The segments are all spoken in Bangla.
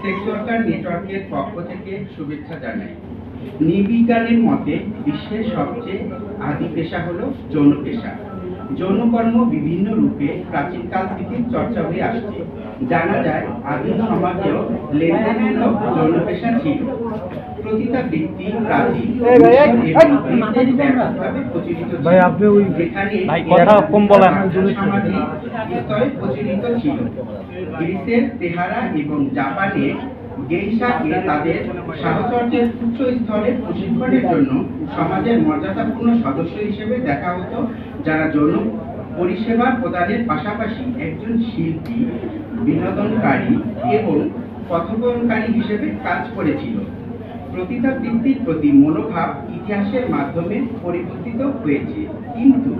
সেক্স ওয়ার্কার নেটওয়ার্কের পক্ষ থেকে শুভেচ্ছা জানাই। নিবিজ্ঞানের মতে বিশ্বের সবচেয়ে আদি পেশা হলো যৌন পেশা। যৌনকর্ম বিভিন্ন রূপে প্রাচীনকাল থেকে চর্চা হয়ে আসছে। জানা যায় আদিম সমাজেও লেনদেনমূলক যৌন পেশা ছিল। প্রতিটা ব্যক্তি প্রাচীন ব্যাপকভাবে প্রচলিত ছিল, যেখানে সামাজিক স্তরে প্রচলিত ছিল। গ্রিসের তেহারা এবং জাপানের গেইশাকে তাদের সাহচর্যের উচ্চ স্তরে প্রশিক্ষণের জন্য সমাজের মর্যাদাপূর্ণ সদস্য হিসেবে দেখা হতো, যারা যৌন পরিষেবা প্রদানের পাশাপাশি একজন শিল্পী, বিনোদনকারী এবং কথোপকথনকারী হিসেবে কাজ করেছিল। প্রতিটা বৃত্তির প্রতি মনোভাব ইতিহাসের মাধ্যমে পরিবর্তিত হয়েছে, কিন্তু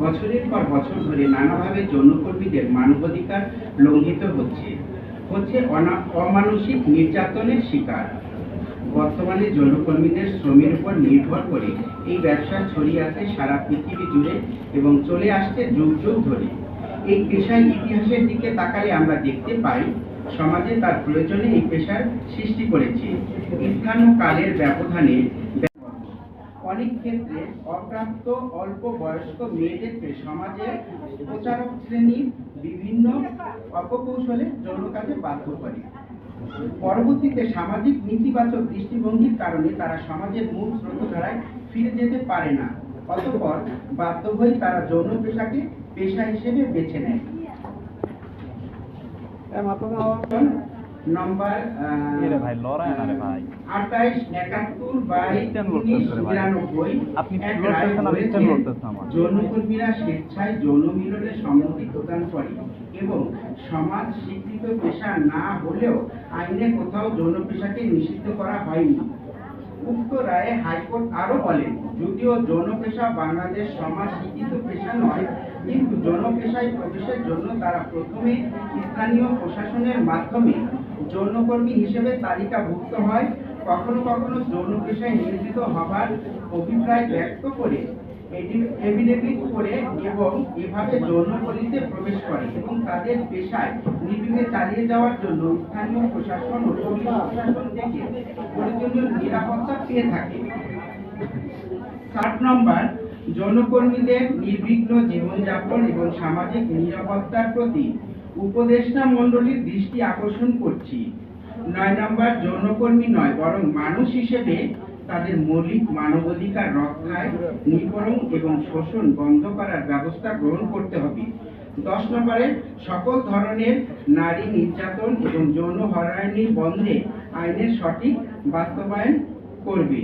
বছরের পর বছর ধরে নানাভাবে যৌনকর্মীদের মানবাধিকার লঙ্ঘিত হচ্ছে অমানসিক নির্যাতনের শিকার। বর্তমানে যৌনকর্মীদের শ্রমের উপর নির্ভর করে এই ব্যবসা ছড়িয়ে আছে সারা পৃথিবী জুড়ে এবং চলে আসছে যুগ যুগ ধরে। এই পেশার ইতিহাসের দিকে তাকালে আমরা দেখতে পাই সমাজে তার প্রয়োজনে এই পেশার সৃষ্টি করেছে। স্থান ও কালের ব্যবধানে অনেক ক্ষেত্রে অপ্রাপ্ত অল্প বয়স্ক মেয়েদেরকে সমাজের প্রচারক শ্রেণীর বিভিন্ন অপকৌশলে যৌন কাজে বাধ্য করে। পরবর্তীতে সামাজিক নেতিবাচক দৃষ্টিভঙ্গির কারণে তারা সমাজের মূল স্রোতধারায় ফিরে যেতে পারে না। অতঃপর বাধ্য হয়ে তারা যৌন পেশাকে পেশা হিসেবে বেছে নেয়। নম্বর 28/71/1999 যৌনকর্মীরা স্বেচ্ছায় যৌন মিলনের সম্মতি প্রদান করে এবং সমাজ স্বীকৃত পেশা না হলেও আইনে কোথাও যৌন পেশাকে নিষিদ্ধ করা হয়নি। উক্ত রায়ে হাইকোর্ট আরো বলেন, যদিও যৌন পেশা বাংলাদেশ সমাজ স্বীকৃত পেশা নয়, কিন্তু যৌন পেশায় প্রবেশের জন্য তারা প্রথমে স্থানীয় প্রশাসনের মাধ্যমে যৌনকর্মী হিসেবে তালিকাভুক্ত হয়। কখনো কখনো যৌন পেশায় নিয়োজিত হবার অভিপ্রায় ব্যক্ত করে এফিডেভিট করে এবং এভাবে যৌনপল্লীতে প্রবেশ করে এবং তাদের পেশায় নির্বিঘ্নে চালিয়ে যাওয়ার জন্য স্থানীয় প্রশাসন ও পুলিশ প্রশাসন থেকে প্রয়োজনীয় নিরাপত্তা পেয়ে থাকে। 7 নম্বর, যৌনকর্মীদের নির্বিঘ্ন জীবনযাপন এবং সামাজিক নিরাপত্তার প্রতি উপদেষ্টা মণ্ডলীর দৃষ্টি আকর্ষণ করছি। 9 নম্বর, যৌনকর্মী নয় বরং মানুষ হিসেবে তাদের মৌলিক মানবাধিকার রক্ষায় নিপীড়ন এবং শোষণ বন্ধ করার ব্যবস্থা গ্রহণ করতে হবে। 10 নম্বরে, সকল ধরনের নারী নির্যাতন এবং যৌন হয়রানি বন্ধে আইনের সঠিক বাস্তবায়ন করবে।